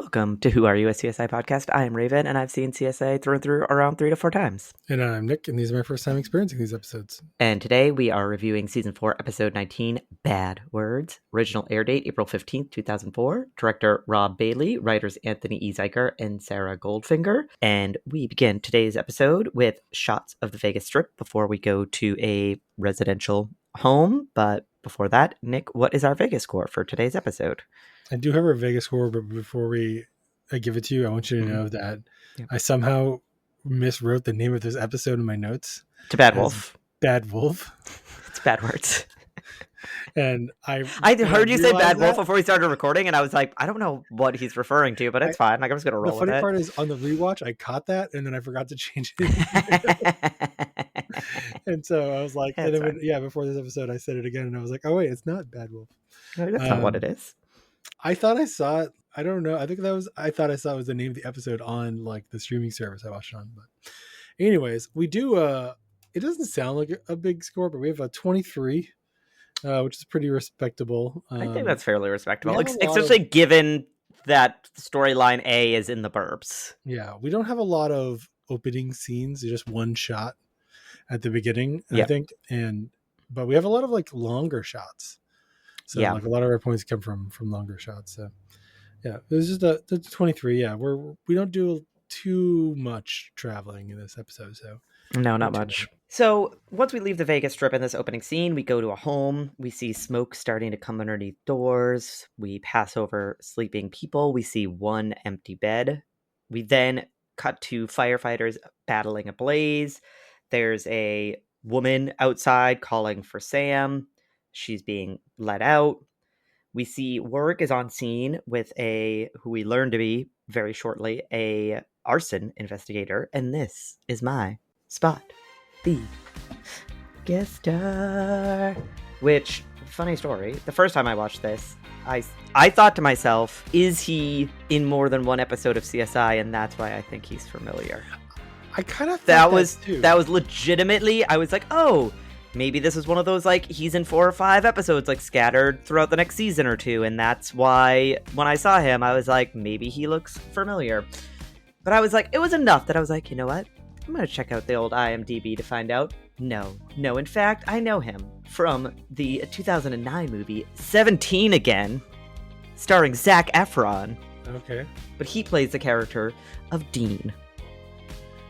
Welcome to Who Are You, a CSI podcast. I am Raven, and I've seen CSI through and through around 3 to 4 times. And I'm Nick, and these are my first time experiencing these episodes. And today we are reviewing Season 4, Episode 19, Bad Words. Original air date, April 15th, 2004. Director, Rob Bailey. Writers, Anthony E. Zeiker and Sarah Goldfinger. And we begin today's episode with shots of the Vegas Strip before we go to a residential home. But before that, Nick, what is our Vegas score for today's episode? I do have a Vegas score, but before I give it to you, I want you to know that I somehow miswrote the name of this episode in my notes. To Bad Wolf. Bad Wolf. It's Bad Words. And I heard you say Bad Wolf before we started recording, and I was like, I don't know what he's referring to, but it's fine. Like, I'm just going to roll with it. The funny part is, on the rewatch, I caught that, and then I forgot to change it. And so I was like, before this episode, I said it again, and I was like, oh, wait, it's not Bad Wolf. No, that's not what it is. I thought I saw it. I don't know. I thought I saw it was the name of the episode on like the streaming service I watched it on. But anyways, we do it doesn't sound like a big score, but we have a 23, which is pretty respectable. I think that's fairly respectable, especially given that storyline A is in the burbs. Yeah, we don't have a lot of opening scenes. It's just one shot at the beginning, I think, but we have a lot of like longer shots. So like a lot of our points come from longer shots. So yeah, it was just the 23. Yeah, we don't do too much traveling in this episode. So no, not much. So once we leave the Vegas Strip in this opening scene, we go to a home. We see smoke starting to come underneath doors. We pass over sleeping people. We see one empty bed. We then cut to firefighters battling a blaze. There's a woman outside calling for Sam. She's being let out. We see Warwick is on scene with who we learn to be very shortly, a arson investigator. And this is my spot, the guest star. Which, funny story, the first time I watched this, I thought to myself, is he in more than one episode of CSI? And that's why I think he's familiar. I kind of thought that was legitimately, I was like, oh, maybe this is one of those, like, he's in 4 or 5 episodes, like, scattered throughout the next season or two, and that's why, when I saw him, I was like, maybe he looks familiar. But I was like, it was enough that I was like, you know what? I'm gonna check out the old IMDb to find out. No, in fact, I know him from the 2009 movie, 17 Again, starring Zac Efron. Okay. But he plays the character of Dean.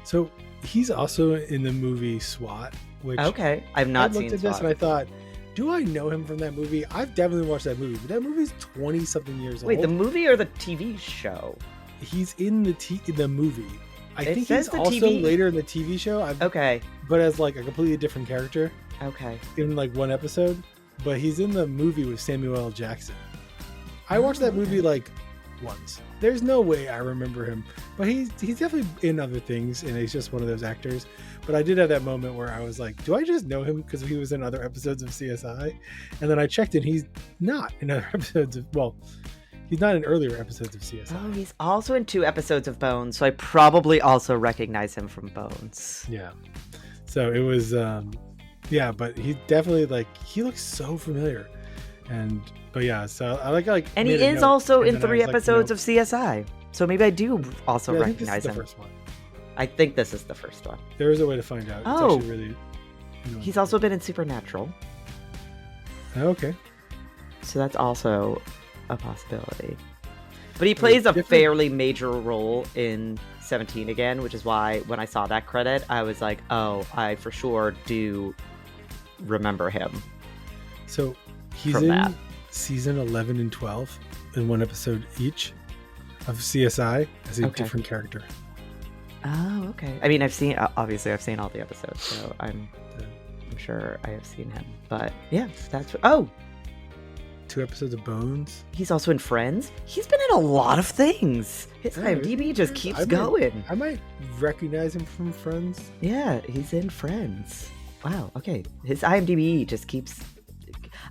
So, he's also in the movie SWAT. Which I've not seen. I looked at this and I thought, do I know him from that movie? I've definitely watched that movie, but that movie's 20-something years old. Wait, the movie or the TV show? He's in the movie. I think he's also later in the TV show. But as like a completely different character. Okay. In like one episode, but he's in the movie with Samuel L. Jackson. I watched that movie like once. There's no way I remember him, but he's definitely in other things, and he's just one of those actors. But I did have that moment where I was like, do I just know him because he was in other episodes of CSI? And then I checked, and he's not in other episodes he's not in earlier episodes of CSI. Oh, he's also in 2 episodes of Bones, so I probably also recognize him from Bones. Yeah. So it was, but he definitely, he looks so familiar. But yeah, so I like. And he is also in 3 episodes of CSI, so maybe I do also recognize him. The first one. I think this is the first one. There is a way to find out. Oh, it's actually really. He's also been in Supernatural. Okay. So that's also a possibility. But he plays a fairly major role in 17 Again, which is why when I saw that credit, I was like, oh, I for sure do remember him. So he's in season 11 and 12 in one episode each of CSI as a different character. Oh, okay. I mean, I've seen all the episodes, so I'm sure I have seen him. But yeah, that's 2 episodes of Bones. He's also in Friends. He's been in a lot of things. His IMDb just keeps going. I might recognize him from Friends. Yeah, he's in Friends. Wow, okay. His IMDb just keeps...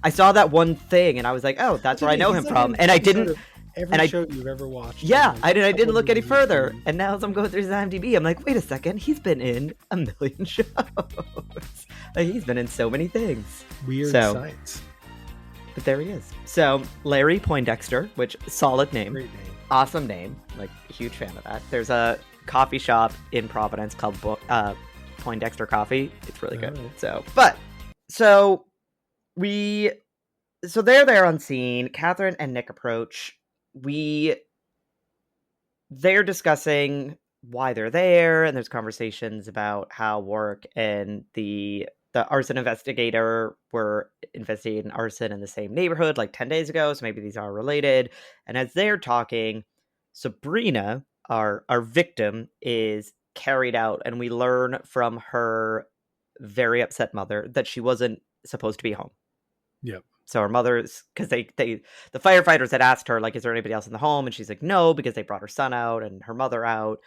I saw that one thing, and I was like, oh, that's where I know him from. And I didn't... Every show you've ever watched. Yeah, I didn't look any further. And now as I'm going through his IMDb, I'm like, wait a second, he's been in a million shows. He's been in so many things. Weird sites. But there he is. So, Larry Poindexter, which, solid name. Great name. Awesome name. Like, huge fan of that. There's a coffee shop in Providence called Poindexter Coffee. It's really good. Oh. So we so they're there on scene. Catherine and Nick approach. They're discussing why they're there, and there's conversations about how work and the arson investigator were investigating arson in the same neighborhood like 10 days ago, so maybe these are related. And as they're talking, Sabrina, our victim, is carried out, and we learn from her very upset mother that she wasn't supposed to be home. Yep. So her mother's, because the firefighters had asked her, like, is there anybody else in the home? And she's like, no, because they brought her son out and her mother out.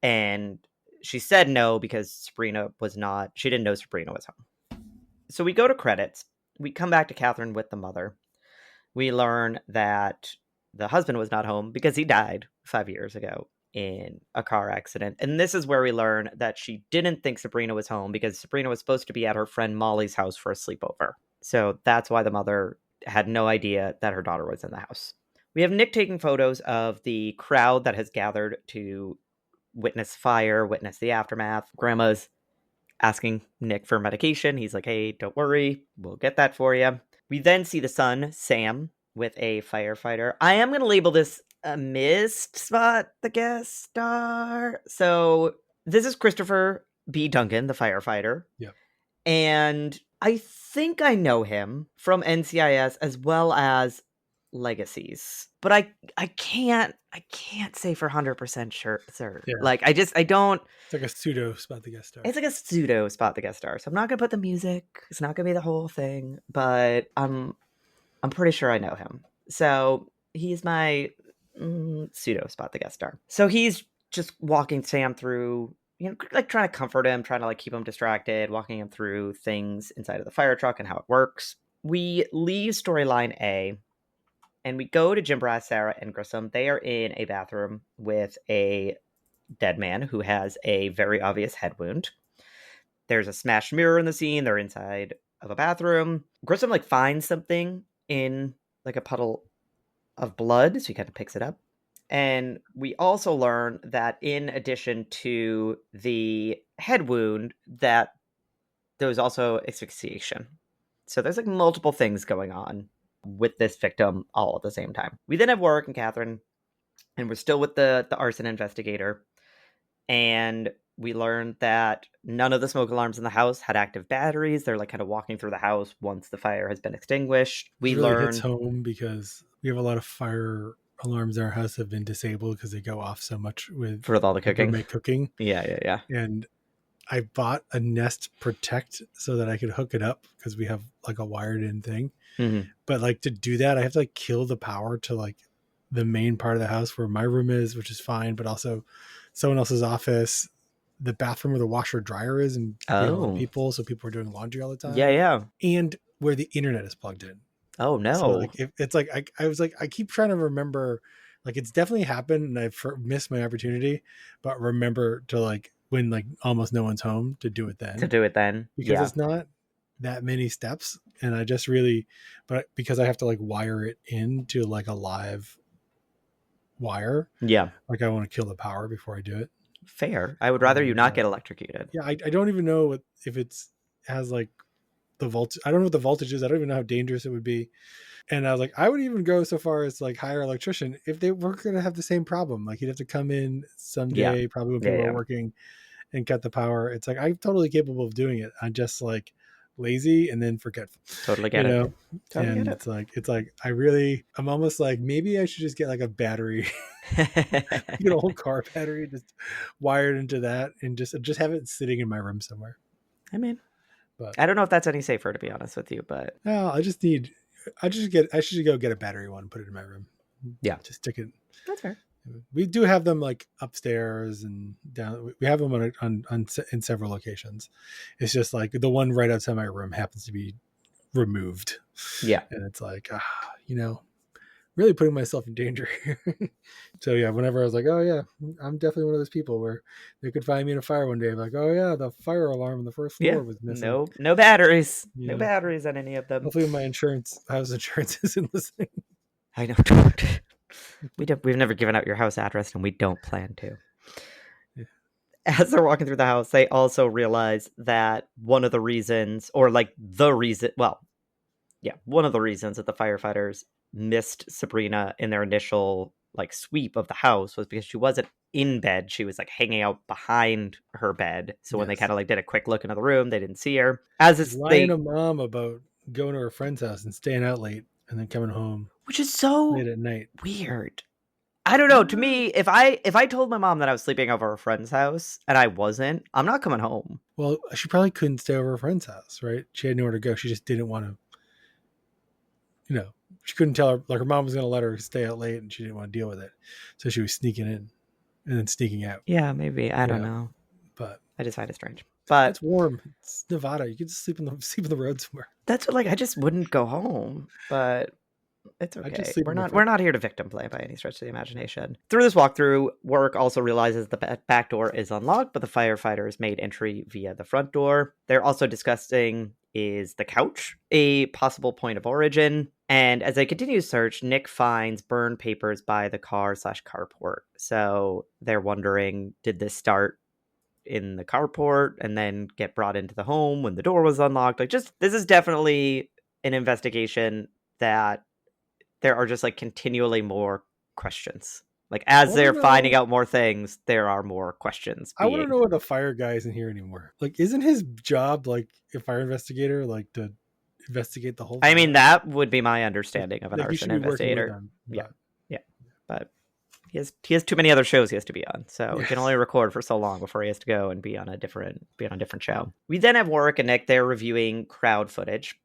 And she said no because she didn't know Sabrina was home. So we go to credits. We come back to Catherine with the mother. We learn that the husband was not home because he died 5 years ago in a car accident. And this is where we learn that she didn't think Sabrina was home because Sabrina was supposed to be at her friend Molly's house for a sleepover. So that's why the mother had no idea that her daughter was in the house. We have Nick taking photos of the crowd that has gathered to witness fire, witness the aftermath. Grandma's asking Nick for medication. He's like, hey, don't worry, we'll get that for you. We then see the son, Sam, with a firefighter. I am going to label this a missed spot, the guest star. So this is Christopher B. Duncan, the firefighter. Yep. And I think I know him from NCIS as well as Legacies, but I can't say for 100% sure. Yeah. Like, I don't. It's like a pseudo spot the guest star. It's like a pseudo spot the guest star. So I'm not gonna put the music. It's not gonna be the whole thing, but I'm pretty sure I know him. So he's my pseudo spot the guest star. So he's just walking Sam through, like trying to comfort him, trying to like keep him distracted, walking him through things inside of the fire truck and how it works. We leave storyline A and we go to Jim Brass, Sarah, and Grissom. They are in a bathroom with a dead man who has a very obvious head wound. There's a smashed mirror in the scene. They're inside of a bathroom. Grissom like finds something in like a puddle of blood, so he kind of picks it up. And we also learn that in addition to the head wound, that there was also asphyxiation. So there's like multiple things going on with this victim all at the same time. We then have Warwick and Catherine, and we're still with the arson investigator. And we learned that none of the smoke alarms in the house had active batteries. They're like kind of walking through the house once the fire has been extinguished. We really hits home because we have a lot of fire alarms in our house have been disabled because they go off so much with all the cooking. Yeah. And I bought a Nest Protect so that I could hook it up because we have like a wired in thing. Mm-hmm. But like to do that, I have to like kill the power to like the main part of the house where my room is, which is fine, but also someone else's office, the bathroom where the washer dryer is, and people, so people are doing laundry all the time. Yeah. And where the internet is plugged in. Oh no! So like it's like I was like I keep trying to remember, like it's definitely happened, and I've missed my opportunity, but remember to like when like almost no one's home to do it then. Because it's not that many steps, and I just really, but because I have to like wire it into like a live wire. Yeah. Like I want to kill the power before I do it. Fair. I would rather you not get electrocuted. Yeah, I don't even know if it's has like the voltage. I don't know what the voltage is. I don't even know how dangerous it would be. And I was like, I would even go so far as like hire an electrician if they were going to have the same problem. Like he'd have to come in someday, probably when people are working, and cut the power. It's like I'm totally capable of doing it. I'm just like lazy and then forgetful. Totally get it. Totally and get it's like I'm almost like maybe I should just get like a battery, get a whole car battery, just wired into that, and just have it sitting in my room somewhere. I mean, but I don't know if that's any safer, to be honest with you, but no, I should go get a battery one, put it in my room. Yeah, just stick it. That's fair. We do have them like upstairs and down. We have them on in several locations. It's just like the one right outside my room happens to be removed. Yeah, and it's like really putting myself in danger here. So yeah, whenever I was like, oh yeah, I'm definitely one of those people where they could find me in a fire one day, I'm like, oh yeah, the fire alarm on the first floor was missing. No batteries, no batteries on any of them. Hopefully my house insurance isn't listening. I know. We've never given out your house address, and we don't plan to. Yeah. As they're walking through the house, they also realize that one of the reasons, or like the reason, well, yeah, one of the reasons that the firefighters missed Sabrina in their initial like sweep of the house was because she wasn't in bed. She was like hanging out behind her bed. So when they Yes. kind of like did a quick look into the room, they didn't see her. As She's is lying to they, mom about going to her friend's house and staying out late and then coming home which is late so at night. weird. I don't know. To Uh, me, if I told my mom that I was sleeping over a friend's house and I wasn't, I'm not coming home. well, she probably couldn't stay over her friend's house, right? She had nowhere to go. She just didn't want to, you know, she couldn't tell her, like her mom was going to let her stay out late and she didn't want to deal with it. So she was sneaking in and then sneaking out, Yeah, maybe. I you don't know, know. but I just find it strange. But it's warm. It's Nevada. You can just sleep in the road somewhere. that's what, like, I just wouldn't go home. But it's I just okay. sleep We're in my not front. we're not here to victim play by any stretch of the imagination. Through this walkthrough, Work also realizes the back door is unlocked, but the firefighters made entry via the front door. They're also discussing is the couch a possible point of origin. And as they continue to search, Nick finds burned papers by the car/carport. So they're wondering, did this start in the carport and then get brought into the home when the door was unlocked? Like, just this is definitely an investigation that there are just like continually more questions. Like I as want to they're finding know. out more things, there are more questions I want to being. know what the fire guy isn't here anymore. Like, isn't his job like a fire investigator, like to investigate the whole I mean, fire? that would be my understanding of an Like he arson should be working with investigator. them. Yeah, But yeah, but he has too many other shows he has to be on, so he can yes, only record for so long before he has to go and be on a different show. We then have Warwick and Nick. They're reviewing crowd footage.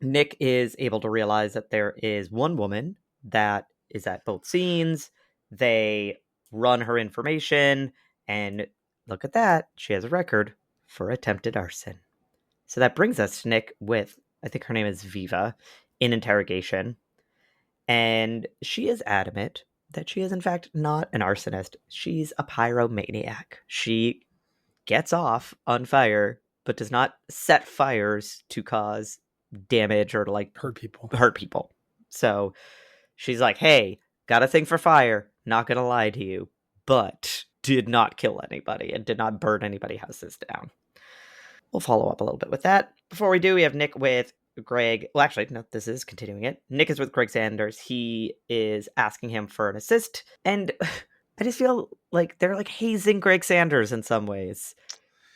Nick is able to realize that there is one woman that is at both scenes. They run her information, and look at that. She has a record for attempted arson. So that brings us to Nick with, I think her name is Viva, in interrogation. And she is adamant that she is, in fact, not an arsonist. She's a pyromaniac. She gets off on fire, but does not set fires to cause damage or to like hurt people. hurt people. So she's like, hey, got a thing for fire. Not gonna lie to you, but did not kill anybody and did not burn anybody's houses down. We'll follow up a little bit with that. Before we do, we have Nick with Greg. Well, actually, no, this is continuing it. Nick is with Greg Sanders. He is asking him for an assist. And I just feel like they're like hazing Greg Sanders in some ways.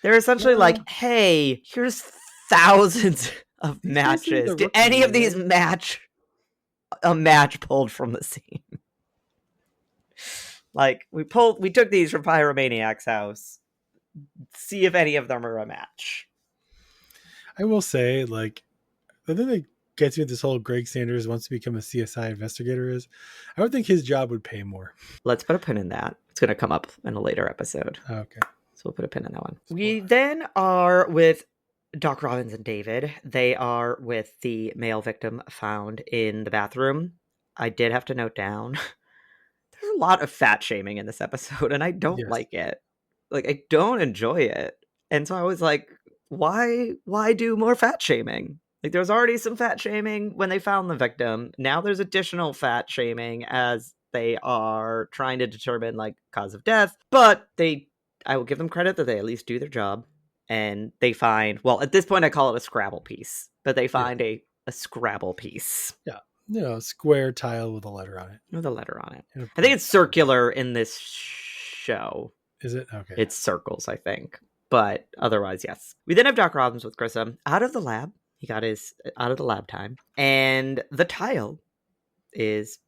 They're essentially Well, like, hey, here's thousands of these guys seem matches. the Did rookie any here, of these right? match a match pulled from the scene? Like, we took these from Pyromaniac's house. See if any of them are a match. I will say, like, the thing that gets me with this whole Greg Sanders wants to become a CSI investigator is, I would think his job would pay more. Let's put a pin in that. It's going to come up in a later episode. Okay. So we'll put a pin in that one. We then are with Doc Robbins and David. They are with the male victim found in the bathroom. I did have to note down there's a lot of fat shaming in this episode, and I don't Yes. like it. Like, I don't enjoy it. And so I was like, why do more fat shaming? Like, there was already some fat shaming when they found the victim. Now there's additional fat shaming as they are trying to determine like cause of death. But I will give them credit that they at least do their job. And they find, well, at this point I call it a Scrabble piece, but they Yeah. find a Scrabble piece Yeah. You know, square tile with a letter on it. with a letter on it. And a I think point. it's circular in this show. Is it? Okay. It's circles, I think. But otherwise, yes. We then have Doc Robbins with Grissom out of the lab. He got his out of the lab time. And the tile is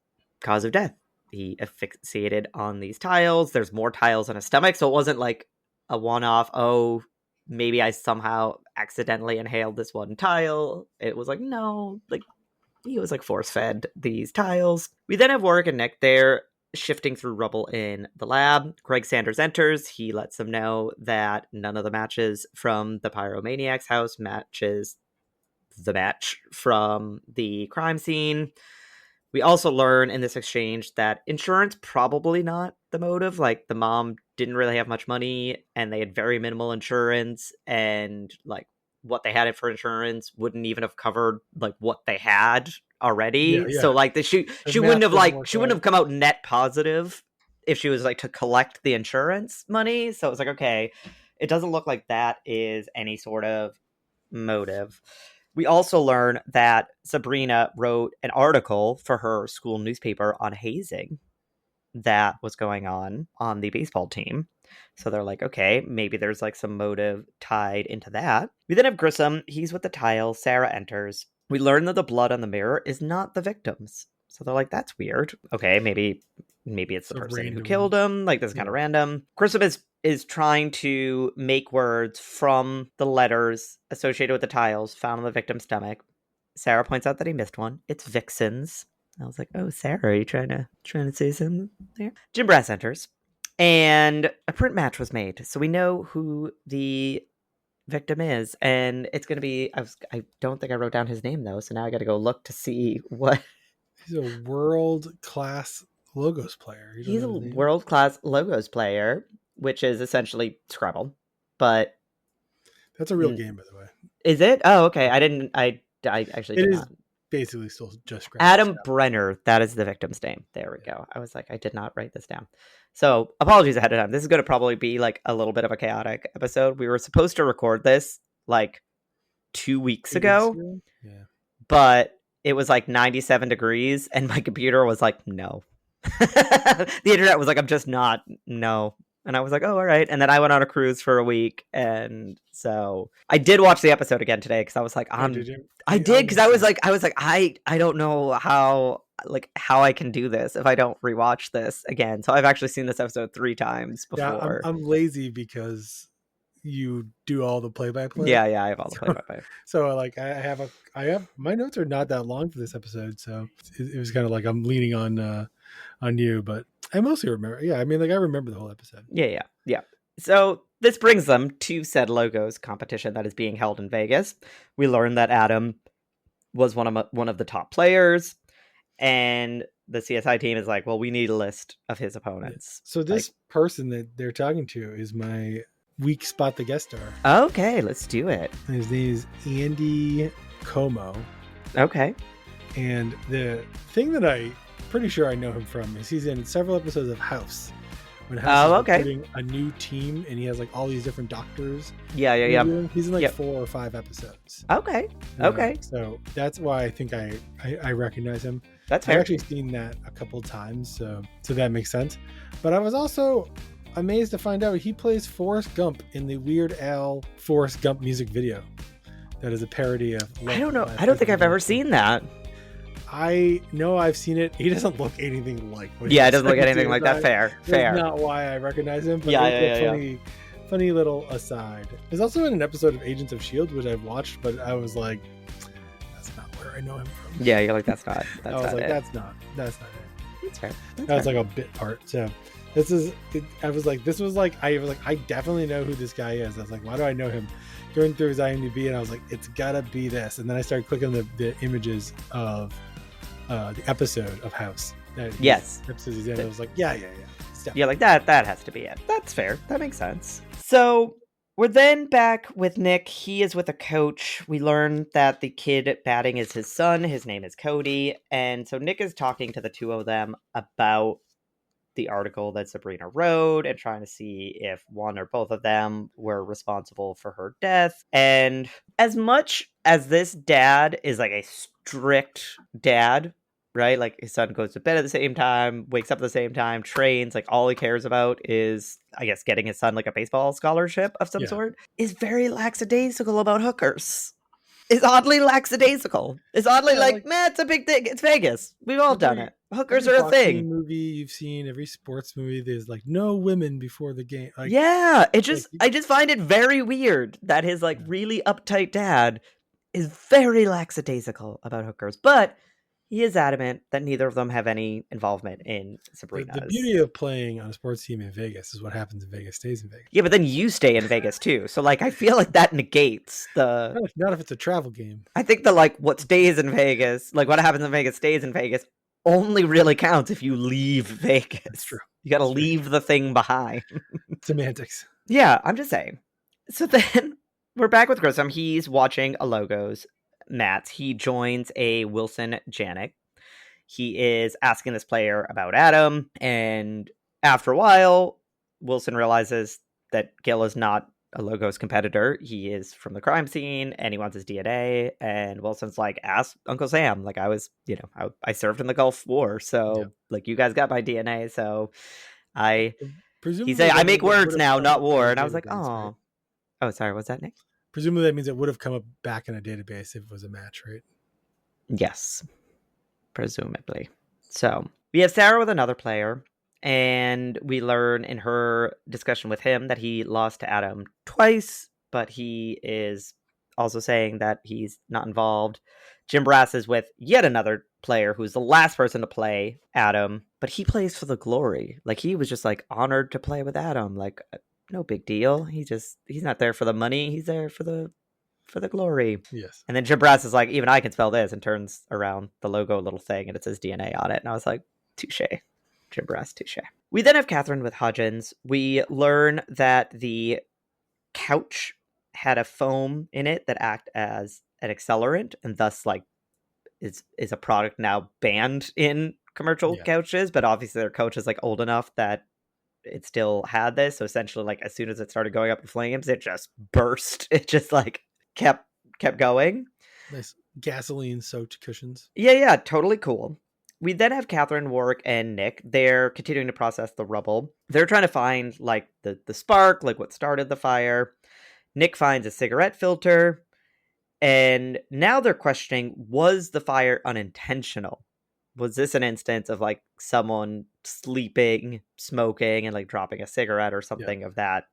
cause of death. He asphyxiated on these tiles. There's more tiles in his stomach. So it wasn't like a one-off, oh, maybe I somehow accidentally inhaled this one tile. It was like, no, like he was like force-fed these tiles. We then have Warwick and Nick there shifting through rubble in the lab. Greg Sanders enters. He lets them know that none of the matches from the Pyromaniac's house matches the match from the crime scene. We also learn in this exchange that insurance probably not the motive. Like the mom didn't really have much money and they had very minimal insurance, and like what they had for insurance wouldn't even have covered like what they had Yeah, already. So yeah. like The she math wouldn't have doesn't like work she wouldn't out. have come out net positive if she was like to collect the insurance money. So it was like, okay, it doesn't look like that is any sort of motive. We also learn that Sabrina wrote an article for her school newspaper on hazing that was going on the baseball team. So they're like, okay, maybe there's like some motive tied into that. We then have Grissom. He's with the tile. Sarah enters. We learn that the blood on the mirror is not the victim's. So they're like, that's weird. Okay, maybe it's the It's a person who random. killed him. Like, this is kind Yeah. of random. Grissom is trying to make words from the letters associated with the tiles found on the victim's stomach. Sarah points out that he missed one. It's Vixen's. I was like, "Oh, Sarah, are you trying to say something there?" Jim Brass enters, and a print match was made, so we know who the victim is, and it's going to be. I don't think I wrote down his name though, so now I got to go look to see what. He's a world class logos player. You don't He's know a his name? world class logos player, which is essentially Scrabble, but That's a real game, by the way. is it? Oh, okay. I didn't. I actually It did is not. basically still just Scrabble. Adam Brenner, that is the victim's name. There we go. I was like, I did not write this down. So apologies ahead of time. This is going to probably be like a little bit of a chaotic episode. We were supposed to record this like 2 weeks 2 weeks ago, ago? Yeah. but it was like 97 degrees and my computer was like, no. The internet was like, I'm just not, no. And I was like, oh, all right. And then I went on a cruise for a week. And so I did watch the episode again today because I was like, Oh, did you? I I'll did because watch it. I was like, I don't know how I can do this if I don't rewatch this again. So I've actually seen this episode 3 times Yeah, before. I'm lazy because you do all the play by play. Yeah, I have all the play by play. So like I have my notes are not that long for this episode, so it was kind of like I'm leaning on you, but I mostly remember. Yeah, I mean, like I remember the whole episode. Yeah. So this brings them to said logos competition that is being held in Vegas. We learn that Adam was one of the top players, and the CSI team is like, well, we need a list of his opponents. So this person that they're talking to is my weak spot, the guest star. Okay, let's do it. And his name is Andy Como. Okay. And the thing that I pretty sure I know him from is he's in several episodes of House. When House is recruiting a new team and he has like all these different doctors. Yeah. He's in like 4 or 5 episodes. Okay. So that's why I think I recognize him. That's fair. I've actually seen that a couple times, so that makes sense. But I was also amazed to find out he plays Forrest Gump in the Weird Al Forrest Gump music video. That is a parody of. I don't know. I don't think I've ever seen that. I know I've seen it. He doesn't look anything like. It doesn't look anything like that. Fair. That's not why I recognize him. But funny little aside. There's also in an episode of Agents of S.H.I.E.L.D., which I've watched, but I was like, that's not where I know him from. Yeah, you're like, that's not. I was like, it. that's not it. That's fair. That was like a bit part. So I was like, I definitely know who this guy is. I was like, why do I know him? Going through his IMDb, and I was like, it's gotta be this. And then I started clicking the images of the episode of House. Episodes he's in. I was like, yeah. Yeah, like that has to be it. That's fair. That makes sense. So we're then back with Nick. He is with a coach. We learn that the kid batting is his son. His name is Cody. And so Nick is talking to the two of them about the article that Sabrina wrote and trying to see if one or both of them were responsible for her death. And as much as this dad is like a strict dad, right? Like his son goes to bed at the same time, wakes up at the same time, trains, like all he cares about is, I guess, getting his son like a baseball scholarship of some sort, is very lackadaisical about hookers. Is oddly lackadaisical. Is oddly man, it's a big thing. It's Vegas. We've all done it. Hookers are a thing. Movie you've seen, every sports movie, there's like no women before the game. Like, yeah, I just find it very weird that his like really uptight dad is very lackadaisical about hookers, but he is adamant that neither of them have any involvement in Sabrina's. The beauty of playing on a sports team in Vegas is what happens in Vegas stays in Vegas. Yeah, but then you stay in Vegas too. So like, I feel like that negates the. Not if it's a travel game. I think the like what stays in Vegas, like what happens in Vegas stays in Vegas, only really counts if you leave Vegas. That's true. You got to leave the thing behind. Semantics. Yeah, I'm just saying. So then we're back with Grissom. He's watching a logos mats, he joins a Wilson Janik. He is asking this player about Adam, and after a while, Wilson realizes that Gil is not a Logos competitor. He is from the crime scene, and he wants his DNA. And Wilson's like, "Ask Uncle Sam. Like, I was, I served in the Gulf War, Yeah. so like, you guys got my DNA. So I." He Presumably said, "I that make means it would words have now, come not up in war." a And I was like, database, right? "Oh, oh, sorry. What's that, Nick?" Presumably that means it would have come up back in a database if it was a match, right? Yes, presumably. So we have Sarah with another player, and we learn in her discussion with him that he lost to Adam twice, but he is also saying that he's not involved. Jim Brass is with yet another player who's the last person to play Adam, but he plays for the glory. Like, he was just like honored to play with Adam. Like, no big deal. He's not there for the money. He's there for the glory. Yes. And then Jim Brass is like, even I can spell this, and turns around the logo little thing, and it says DNA on it. And I was like, touche. Jim Brass, touche. We then have Catherine with Hudgens. We learn that the couch had a foam in it that act as an accelerant, and thus like is a product now banned in commercial Yeah. couches, but obviously their couch is like old enough that it still had this. So essentially, like, as soon as it started going up in flames, it just burst. It just like kept going. Nice gasoline soaked cushions. Yeah, totally cool. We then have Catherine, Warwick, and Nick. They're continuing to process the rubble. They're trying to find like the spark, like what started the fire. Nick finds a cigarette filter, and now they're questioning, was the fire unintentional? Was this an instance of like someone sleeping, smoking, and like dropping a cigarette or something of that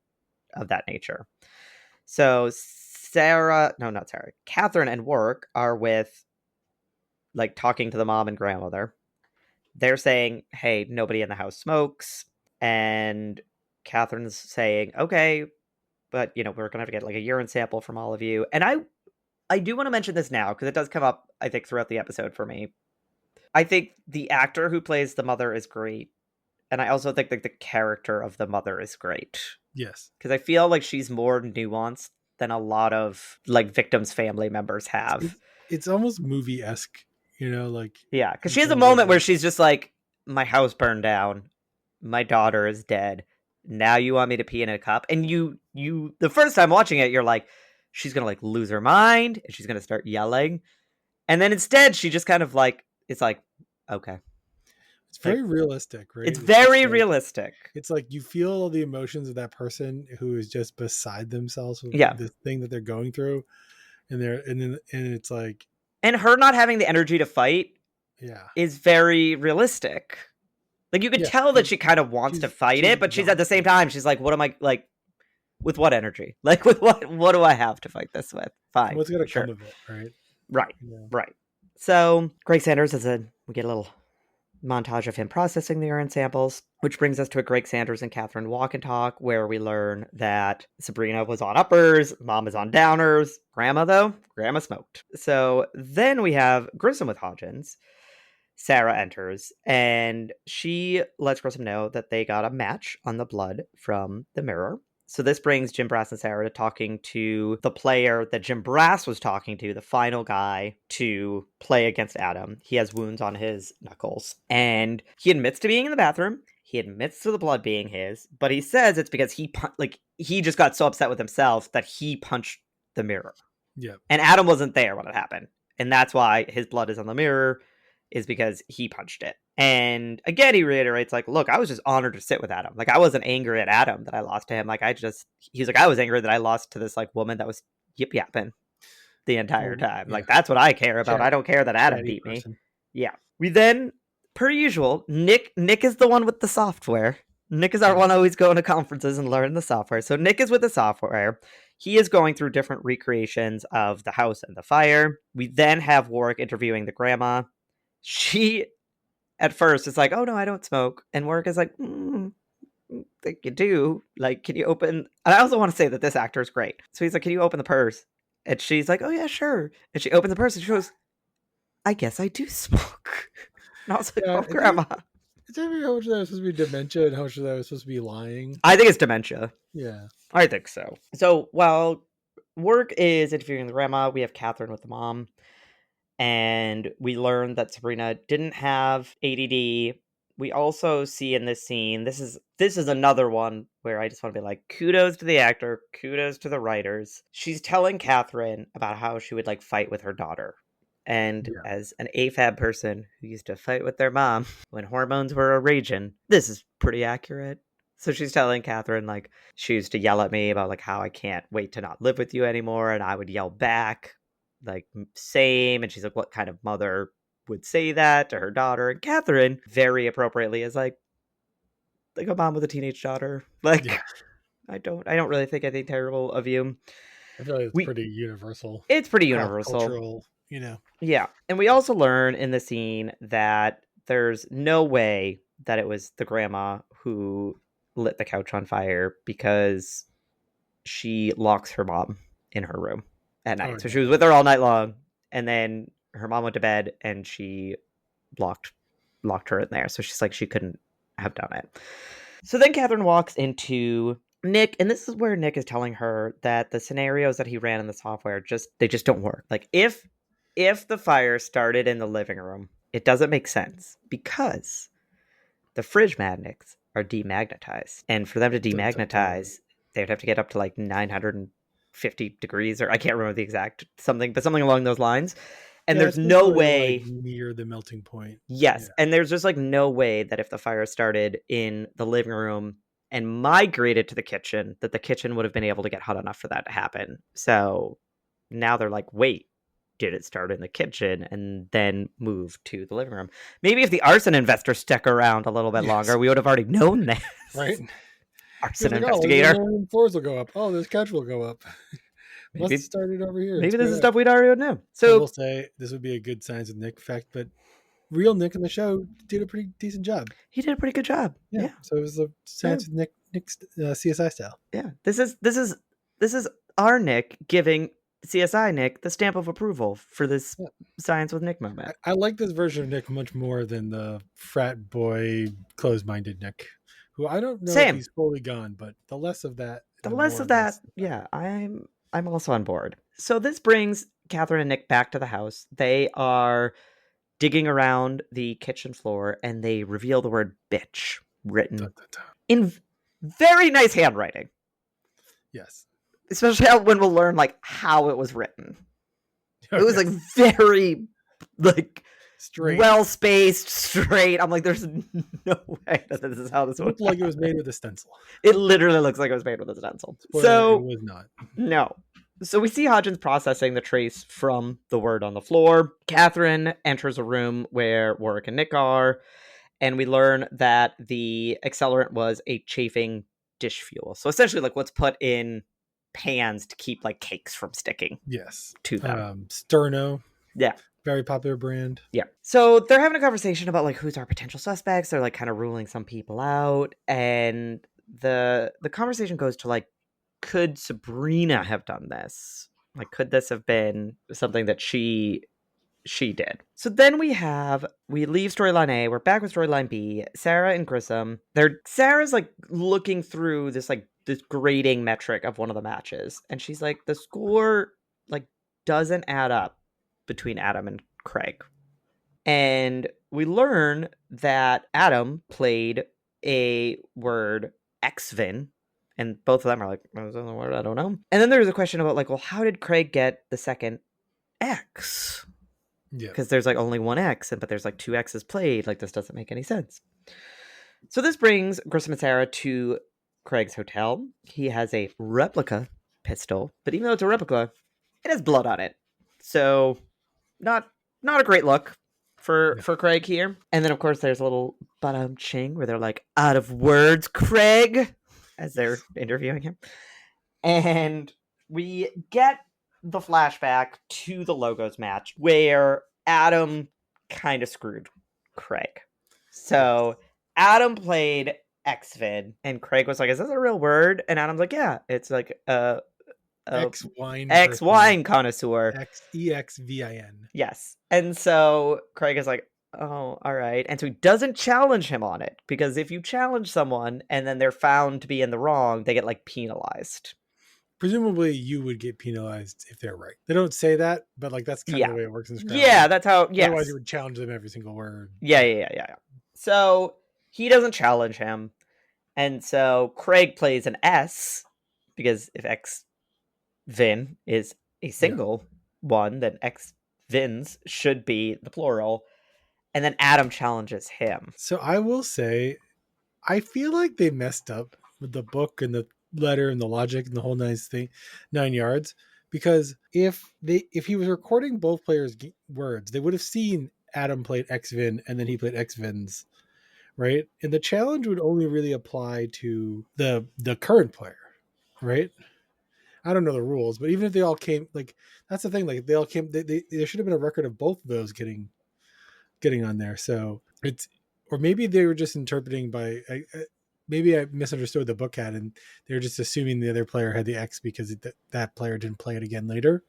nature? So Catherine and Warwick are with like talking to the mom and grandmother. They're saying, "Hey, nobody in the house smokes," and Catherine's saying, "Okay, but we're gonna have to get like a urine sample from all of you." And I do want to mention this now because it does come up, I think, throughout the episode for me. I think the actor who plays the mother is great, and I also think like the character of the mother is great. Yes, because I feel like she's more nuanced than a lot of like victims' family members have. It's almost movie-esque, like Yeah, because in she has a terms of moment where like, she's just like, "My house burned down, my daughter is dead. Now you want me to pee in a cup?" And you the first time watching it, you're like, she's gonna like lose her mind and she's gonna start yelling, and then instead she just kind of like, it's like, okay, it's very realistic, right? it's It's just very like, realistic. it's like you feel the emotions of that person who is just beside themselves with Yeah, the thing that they're going through, and it's like, and her not having the energy to fight yeah, is very realistic. Like, you could yeah, tell that she kind of wants to fight she's it, but she's at the same exhausted. time, she's like, what am I, like, with what energy? Like, with what do I have to fight this with? Fine. What's gonna Sure. come of it, right? Right. Yeah. Right. So, Greg Sanders we get a little montage of him processing the urine samples, which brings us to a Greg Sanders and Catherine walk and talk, where we learn that Sabrina was on uppers, mom is on downers, grandma smoked. So then we have Grissom with Hodgins. Sarah enters, and she lets Grissom know that they got a match on the blood from the mirror. So this brings Jim Brass and Sarah to talking to the player that Jim Brass was talking to, the final guy to play against Adam. He has wounds on his knuckles, and he admits to being in the bathroom. He admits to the blood being his, but he says it's because he just got so upset with himself that he punched the mirror. Yeah. And Adam wasn't there when it happened, and that's why his blood is on the mirror, is because he punched it. And again, he reiterates, like, look, I was just honored to sit with Adam. Like, I wasn't angry at Adam that I lost to him. Like, he's like, I was angry that I lost to this, like, woman that was yip yapping the entire time. Yeah. Like, that's what I care about. I don't care that Adam beat person. me. Yeah. We then, per usual, Nick is the one with the software. Nick is our one always going to conferences and learn the software. So Nick is with the software. He is going through different recreations of the house and the fire. We then have Warwick interviewing the grandma. She, at first, is like, "Oh no, I don't smoke," and Warwick is like, "Think you do? Like, can you open?" And I also want to say that this actor is great. So he's like, "Can you open the purse?" And she's like, "Oh yeah, sure." And she opens the purse and she goes, "I guess I do smoke." And I was like, "Oh, grandma." It's every how much of that was supposed to be dementia and how much of that was supposed to be lying. I think it's dementia. Yeah. I think so. So while Work is interviewing the grandma. We have Catherine with the mom. And we learn that Sabrina didn't have ADD. We also see in this scene, this is another one where I just want to be like, kudos to the actor, kudos to the writers. She's telling Catherine about how she would like fight with her daughter. And Yeah. as an AFAB person who used to fight with their mom when hormones were a raging, this is pretty accurate. So she's telling Catherine, like, she used to yell at me about like how I can't wait to not live with you anymore, and I would yell back like same. And she's like, what kind of mother would say that to her daughter? And Catherine very appropriately is like a mom with a teenage daughter, Yeah. like, I don't really think anything terrible of you. I feel like it's We pretty universal, It's pretty cross universal. cultural. You know. Yeah. And we also learn in the scene that there's no way that it was the grandma who lit the couch on fire, because she locks her mom in her room at Oh night. So yeah. she was with her all night long, and then her mom went to bed and she locked her in there. So she's like, she couldn't have done it. So then Catherine walks into Nick, and this is where Nick is telling her that the scenarios that he ran in the software just don't work. Like if the fire started in the living room, it doesn't make sense because the fridge magnets are demagnetized. And for them to Dun, dun, dun. demagnetize, they would have to get up to like 950 degrees, or I can't remember the exact something, but something along those lines. And Yeah, there's it's no usually like way. near the melting point. Yes. Yeah. And there's just like no way that if the fire started in the living room and migrated to the kitchen, that the kitchen would have been able to get hot enough for that to happen. So now they're like, wait, did it start in the kitchen and then move to the living room? Maybe if the arson investor stuck around a little bit Yes. longer, we would have already known this. Right. Arson Like, investigator. oh, the floors will go up. Oh, this couch will go up. Must have Maybe started over here. maybe It's this is spread out. stuff we'd already know. I will So say this would be a good Signs of Nick fact, but real Nick in the show did a pretty decent job. he did a pretty good job. Yeah. Yeah. So it was the Signs of Nick's CSI style. Yeah. This is our Nick giving CSI Nick the stamp of approval for this Yeah. Science with Nick moment. I like this version of Nick much more than the frat boy, closed-minded Nick, who I don't know if Same. he's fully gone, but the less of that, The less more of that, the better. yeah, I'm also on board. So this brings Catherine and Nick back to the house. They are digging around the kitchen floor and they reveal the word bitch written Dun, dun, dun. in very nice handwriting. Yes. Especially when we'll learn like how it was written. It was like very like straight, well spaced, straight. I'm like, there's no way that this is how this It looked would like it was made with a stencil. It literally looks like it was made with a stencil. Spoiler, So it was not. no. So we see Hodgins processing the trace from the word on the floor. Catherine enters a room where Warwick and Nick are, and we learn that the accelerant was a chafing dish fuel. So essentially like what's put in pans to keep like cakes from sticking Yes. to them. Sterno. Yeah. Very popular brand. Yeah. So they're having a conversation about like who's our potential suspects. They're like kind of ruling some people out, and the conversation goes to like, could Sabrina have done this? Like, could this have been something that she did? So then we leave storyline A, we're back with storyline B. Sarah and Grissom. Sarah's like looking through this grading metric of one of the matches, and she's like, the score like doesn't add up between Adam and Craig. And we learn that Adam played a word Xvin, and both of them are like, "What's the word? I don't know." And then there's a question about like, well, how did Craig get the second X? Yeah. Because there's like only one X, but there's like two X's played. Like, this doesn't make any sense. So this brings Grissom and Sarah to Craig's hotel. He has a replica pistol, but even though it's a replica, it has blood on it. So not a great look for Craig here. And then of course there's a little ching where they're like, out of words, Craig, as they're interviewing him. And we get the flashback to the Logos match where Adam kind of screwed Craig. So Adam played Xvin, and Craig was like, is this a real word? And Adam's like, yeah, it's like X wine connoisseur. EXVIN. Yes. And so Craig is like, oh, all right. And so he doesn't challenge him on it, because if you challenge someone and then they're found to be in the wrong, they get like penalized. presumably you would get penalized if they're right. They don't say that, but like that's kind of Yeah. the way it works in Scrabble. Yeah, Like, that's how, otherwise, you yes. would challenge them every single word. Yeah. So he doesn't challenge him. And so Craig plays an S because if X Vin is a Yeah. single one, then X Vins should be the plural. And then Adam challenges him. So I will say, I feel like they messed up with the book and the letter and the logic and the whole nice thing, 9 yards. Because if he was recording both players' words, they would have seen Adam played X Vin and then he played X Vins, right? And the challenge would only really apply to the current player, right? I don't know the rules, but even if they all came, like that's the thing, like they all came, there should have been a record of both of those getting on there. So it's, or maybe they were just interpreting by, maybe I misunderstood what the book had, and they were just assuming the other player had the X because that player didn't play it again later.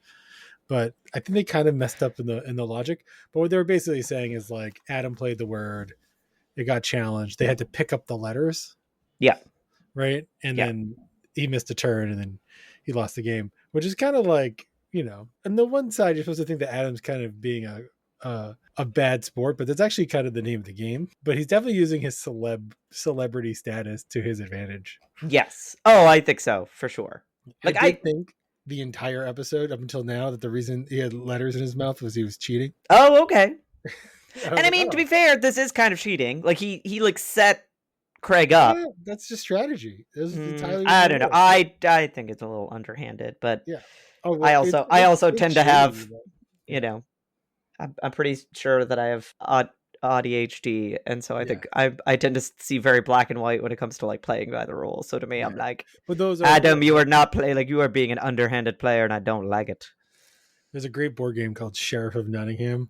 But I think they kind of messed up in the logic. But what they were basically saying is like Adam played the word, it got challenged, they had to pick up the letters, Yeah. right? And Yeah. then he missed a turn, and then he lost the game, which is kind of like, on the one side you're supposed to think that Adam's kind of being a bad sport, but that's actually kind of the name of the game. But he's definitely using his celebrity status to his advantage. Yes. Oh, I think so, for sure. I Like did think the entire episode up until now that the reason he had letters in his mouth was he was cheating. Oh, okay. I And was I like, mean, to be oh, fair, this is kind of cheating. Like he like set Craig up. yeah, that's just strategy. This is entirely I what don't it know. is. I think it's a little underhanded, but Yeah. Oh I well, also I also it's tend to shady, have, but you yeah, know, I'm pretty sure that I have ADHD, and so I yeah, think I tend to see very black and white when it comes to like playing by the rules. So to me, I'm yeah. like, But those are Adam, you are not playing, like you are being an underhanded player, and I don't like it. there's a great board game called Sheriff of Nottingham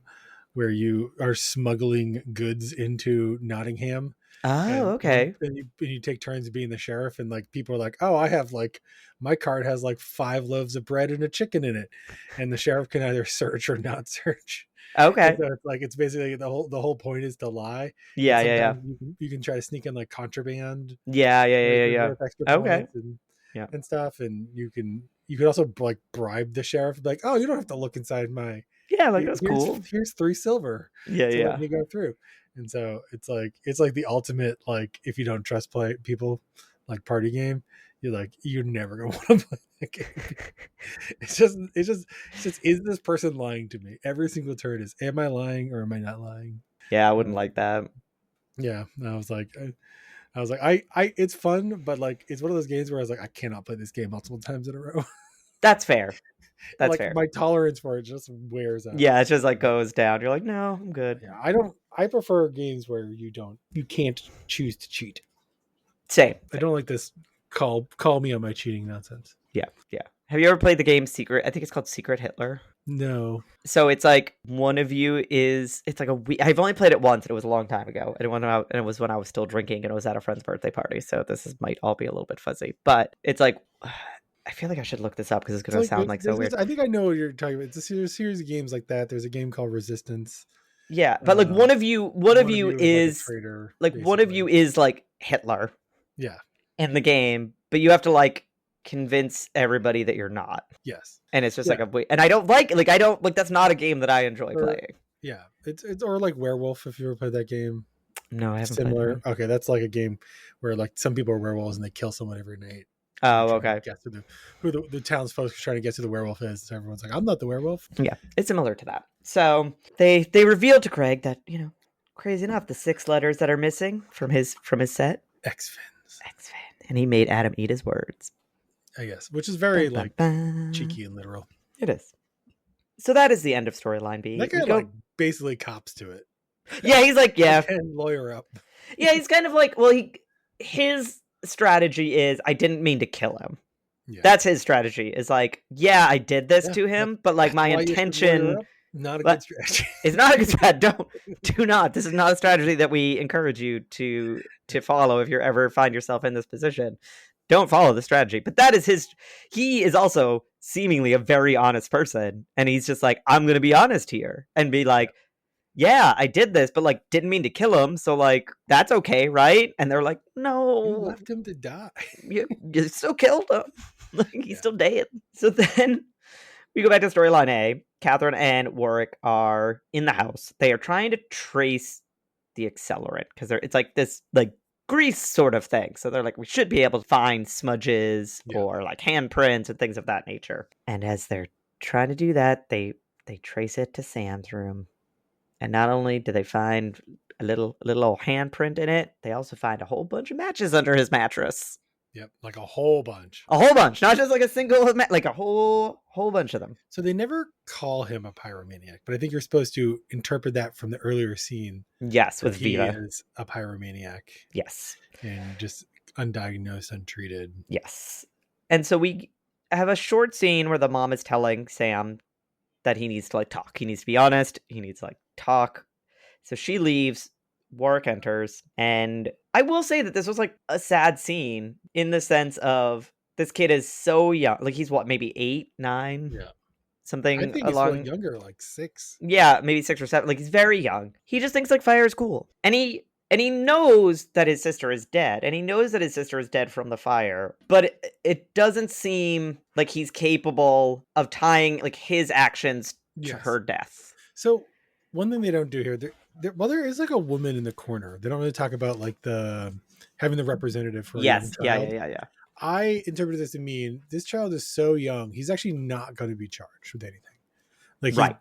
where you are smuggling goods into Nottingham, Oh, and okay. you take turns being the sheriff, and like people are like, oh, I have like my card has like 5 loaves of bread and a chicken in it, and the sheriff can either search or not search. And Okay. so it's like, it's basically the whole point is to lie, and Yeah. sometimes you can try to sneak in like contraband that is Yeah. worth extra Okay. points and Yeah. stuff, and you can also like bribe the sheriff, like, oh, you don't have to look inside my, Yeah, like that's here's cool. 3 silver to let Yeah. me go through. And so it's like the ultimate, like, if you don't trust play people, like, party game. You're never gonna want to play that game. It's just is this person lying to me? Every single turn is, am I lying or am I not lying? Yeah, I wouldn't um, like that. yeah. I it's fun, but like it's one of those games where I was like, I cannot play this game multiple times in a row. That's fair. That's Like, fair. my tolerance for it just wears out. Yeah, it just like goes down. You're like, no, I'm good. Yeah, I prefer games where you can't choose to cheat. Same. I don't like this call me on my cheating nonsense. Yeah. Have you ever played the game Secret? I think it's called Secret Hitler. No. So it's like one of you is, it's like I've only played it once, and it was a long time ago. And it was when I was still drinking, and it was at a friend's birthday party. So might all be a little bit fuzzy, but it's like, I feel like I should look this up because it's It's gonna like sound like so weird. I think I know what you're talking about. It's a series of games like that. There's a game called Resistance. Yeah, but like one of you One of you is like a is traitor, like one of basically. you is like Hitler Yeah. in the game, but you have to like convince everybody that you're not. Yes. And it's just Yeah. like and I don't like that's not a game that I enjoy playing. Yeah. It's or like Werewolf, if you ever played that game. No, I haven't Similar. played that. Okay, that's like a game where like some people are werewolves and they kill someone every night. Oh, Trying to okay. guess who the townsfolk are trying to guess who the werewolf is. So everyone's like, I'm not the werewolf. Yeah, it's similar to that. So they revealed to Craig that, crazy enough, the 6 letters that are missing from his set, X-Fins. X-Fin, and he made Adam eat his words. I guess, which is very Dun, dun, dun. cheeky and literal. It is. So that is the end of storyline B. That guy like basically cops to it. Yeah, he's like, yeah, and lawyer up. yeah, he's kind of like, well, his strategy is, I didn't mean to kill him. Yeah. That's his strategy. Is like, yeah, I did this to him, but like my intention, not a good strategy. It's not a good strategy. Do not. This is not a strategy that we encourage you to follow if you ever find yourself in this position. Don't follow the strategy. But that is he is also seemingly a very honest person, and he's just like, I'm going to be honest here and be like, yeah, I did this, but like didn't mean to kill him. So like that's okay, right? And they're like, You no, left him to die. you still killed him. Like he's Yeah. still dead. So then we go back to storyline A. Catherine and Warwick are in the house. They are trying to trace the accelerant because it's like this like grease sort of thing. So they're like, we should be able to find smudges Yeah. or like handprints and things of that nature. And as they're trying to do that, they trace it to Sam's room. And not only do they find a little old handprint in it, they also find a whole bunch of matches under his mattress. Yep. Like a whole bunch. A whole bunch, not just like a single, like a whole bunch of them. So they never call him a pyromaniac, but I think you're supposed to interpret that from the earlier scene Yes, that with he Viva. is a pyromaniac Yes. and just undiagnosed, untreated. Yes. And so we have a short scene where the mom is telling Sam that he needs to like talk. He needs to be honest. He needs to like talk. So she leaves. Warwick enters. And I will say that this was like a sad scene in the sense of this kid is so young. Like he's what, maybe 8, 9, Yeah. I something think he's still along. younger, like 6. Yeah, maybe 6 or 7. Like he's very young. He just thinks like fire is cool. And he knows that his sister is dead. And he knows that his sister is dead from the fire. But it doesn't seem like he's capable of tying like his actions to Yes. her death. So one thing they don't do here, there is like a woman in the corner. They don't really talk about like having the representative for a young Yes. child. Yeah. I interpret this to mean this child is so young, he's actually not going to be charged with anything. Like Right.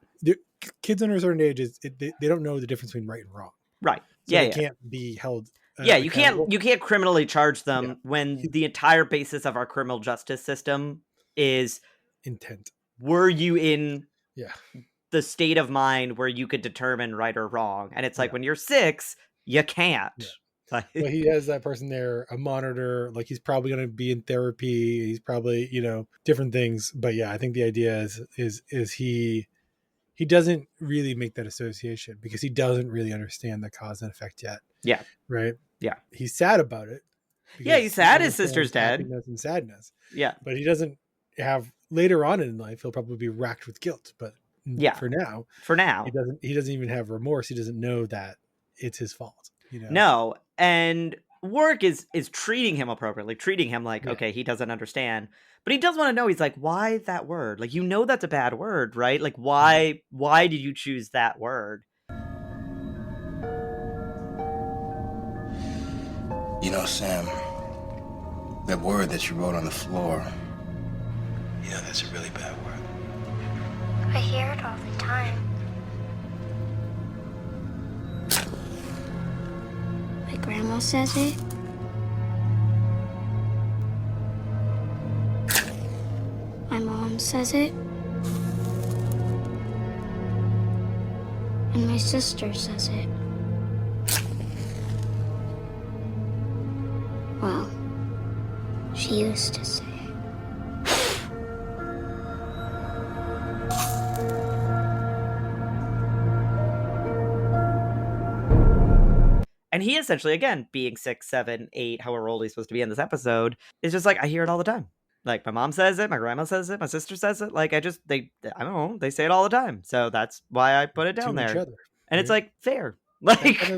Kids under a certain age, they don't know the difference between right and wrong. Right. So they can't be held. Yeah, you accountable. can't criminally charge them when the entire basis of our criminal justice system is intent. Were you in Yeah. the state of mind where you could determine right or wrong? And it's like when you're 6, you can't. Yeah. Like, but he has that person there, a monitor. Like he's probably going to be in therapy. He's probably different things. But yeah, I think the idea is he doesn't really make that association because he doesn't really understand the cause and effect yet. Yeah. Right. Yeah. He's sad about it. Yeah, he's sad his sister's dead. Happiness and sadness. Yeah. But he doesn't have later on in life. He'll probably be racked with guilt. But for now, he doesn't even have remorse. He doesn't know that it's his fault. No. And Warwick is treating him appropriately, treating him like, okay, he doesn't understand. But he does want to know, he's like, why that word? Like, that's a bad word, right? Like, why did you choose that word? Sam, that word that you wrote on the floor, that's a really bad word. I hear it all the time. My grandma says it. My mom says it. And my sister says it. Well, she used to say it. And he essentially, again, being 6, 7, 8, however old he's supposed to be in this episode, is just like, I hear it all the time. Like, my mom says it, my grandma says it, my sister says it. Like, I don't know, they say it all the time. So that's why I put it down there. Each other, and it's like, fair. Like,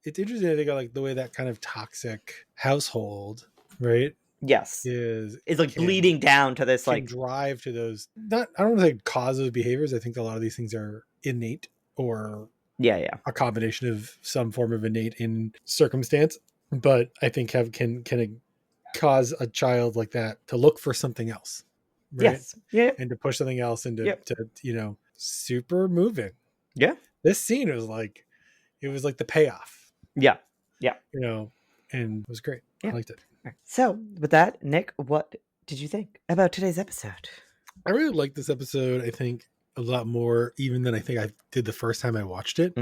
it's interesting to think of like the way that kind of toxic household, right? Yes. Is like bleeding down to this like drive to those, I don't want to say cause those behaviors. I think a lot of these things are innate or a combination of some form of innate in circumstance, but I think can cause a child like that to look for something else, right? Yes. Yeah. And to push something else into to super moving. Yeah. This scene was like, it was like the payoff. Yeah. And it was great. I liked it. So with that, Nick, what did you think about today's episode? I really liked this episode. I think a lot more even than I think I did the first time I watched it.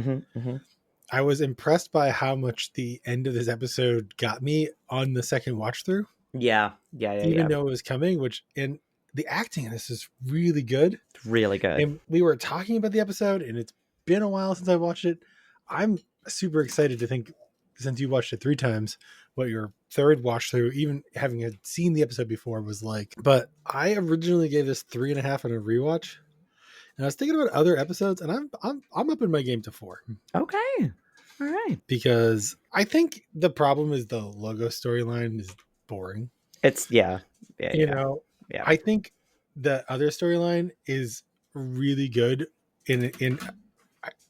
I was impressed by how much the end of this episode got me on the second watch through. Even though it was coming, and the acting in this is really good. It's really good. And we were talking about the episode, and it's been a while since I watched it. I'm super excited to think, since you watched it 3 times, what your third watch through, even having had seen the episode before, was like. But I originally gave this 3.5 on a rewatch. And I was thinking about other episodes, and I'm up in my game to 4 Okay. All right. because I think the problem is the logo storyline is boring. It's yeah. You know, Yeah. I think the other storyline is really good in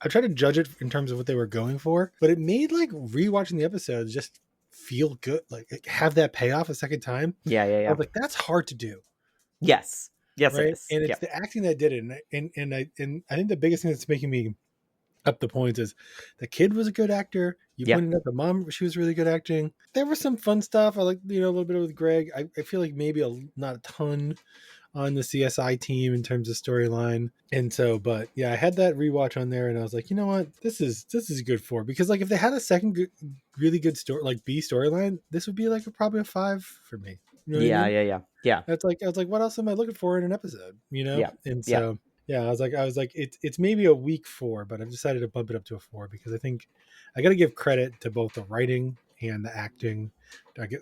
I try to judge it in terms of what they were going for, but it made like rewatching the episodes just feel good, like have that payoff a second time. Yeah. I was like, that's hard to do, Yes. Yes, it right? is. And Yeah. it's the acting that did it. And I think the biggest thing that's making me up the points is the kid was a good actor. You Yeah. pointed out the mom; she was really good acting. There was some fun stuff. I like, a little bit with Greg. I feel like maybe not a ton on the CSI team in terms of storyline. And so, but yeah, I had that rewatch on there, and I was like, you know what, this is good for, because like if they had a second really good story, like B storyline, this would be like probably a 5 for me. You know what I Yeah. mean? Yeah. Yeah. That's like, I was like, what else am I looking for in an episode? Yeah. And Yeah. so yeah, I was like, it's maybe a weak 4, but I've decided to bump it up to a 4 because I think I got to give credit to both the writing and the acting,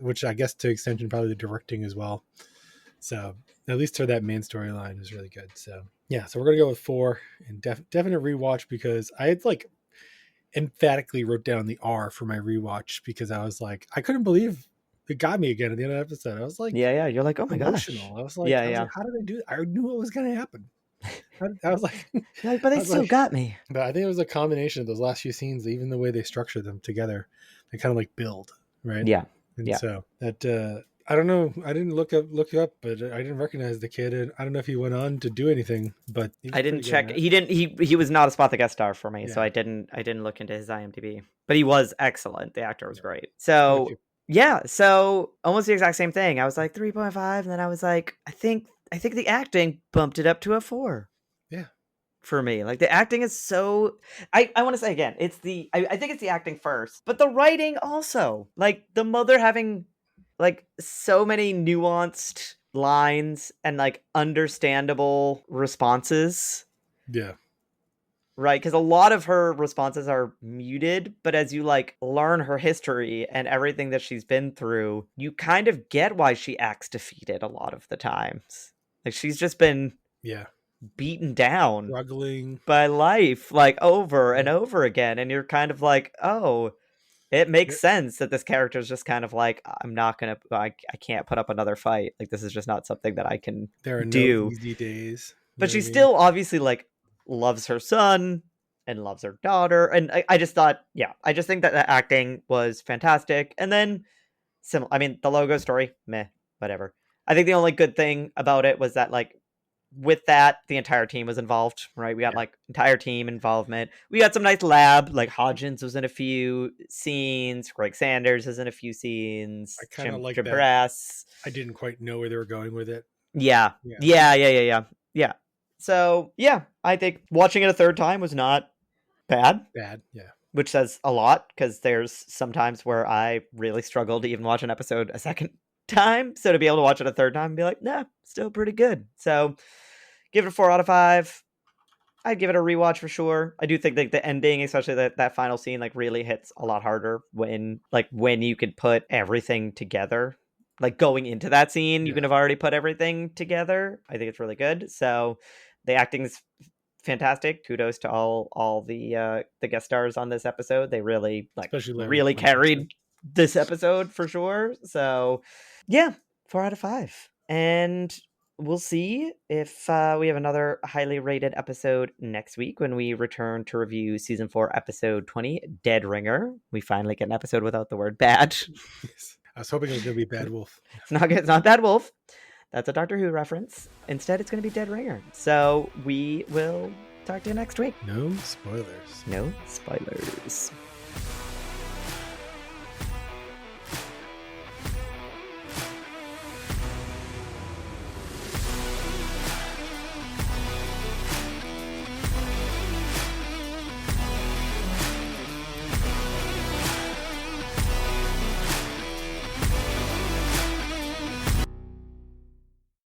which I guess to extension probably the directing as well. So at least for that main storyline is really good. So yeah, so we're gonna go with 4 and definite rewatch, because I had like emphatically wrote down the R for my rewatch because I was like, I couldn't believe it got me again at the end of the episode. I was like Yeah. Yeah. You're like, oh my gosh. emotional. Yeah. I was Yeah. like, how did I do that? I knew what was gonna happen. I was like, You're like, but I they was still like, got me. but I think it was a combination of those last few scenes, even the way they structured them together, they kind of like build, right? Yeah. And Yeah. so that I don't know. I didn't look it up, but I didn't recognize the kid. And I don't know if he went on to do anything, but he was I didn't pretty good check. in that. He didn't. He was not a spot the guest star for me, so Yeah. I didn't look into his IMDb. But he was excellent. The actor was Yeah. great. Okay. So yeah. So almost the exact same thing. I was like 3.5, and then I was like, I think the acting bumped it up to a 4. Yeah. For me, like the acting is so. I want to say again, it's the. I think it's the acting first, but the writing also. Like the mother having, like so many nuanced lines and like understandable responses, Yeah. right? Because a lot of her responses are muted, but as you like learn her history and everything that she's been through, you kind of get why she acts defeated a lot of the times. Like she's just been Yeah. beaten down Struggling. by life like over and Yeah. over again, and you're kind of like, oh, it makes sense that this character is just kind of like, I'm not gonna, I can't put up another fight, like this is just not something that I can There are no do. easy days. But she still obviously like loves her son and loves her daughter, and I just thought, yeah, I just think that the acting was fantastic. And then I mean, the logo story, meh, whatever. I think the only good thing about it was that like with that, the entire team was involved, right? We got like entire team involvement. We got some nice lab, like Hodgins was in a few scenes, Greg Sanders was in a few scenes, I kind of like Jim that. Brass. I didn't quite know where they were going with it. Yeah. So yeah, I think watching it a third time was not bad, Yeah. which says a lot, because there's some times where I really struggle to even watch an episode a second time. So to be able to watch it a third time and be like, nah, still pretty good. So give it a 4 out of 5. I'd give it a rewatch for sure. I do think like the ending, especially that final scene, like really hits a lot harder when you could put everything together. Like going into that scene, you can have already put everything together. I think it's really good. So the acting's fantastic. Kudos to all the guest stars on this episode. They really really carried this episode for sure. So yeah, 4 out of 5. And we'll see if we have another highly rated episode next week when we return to review season 4, episode 20, Dead Ringer. We finally get an episode without the word bad. Yes. I was hoping it was going to be Bad Wolf. It's not Bad Wolf. That's a Doctor Who reference. Instead, it's going to be Dead Ringer. So we will talk to you next week. No spoilers. No spoilers.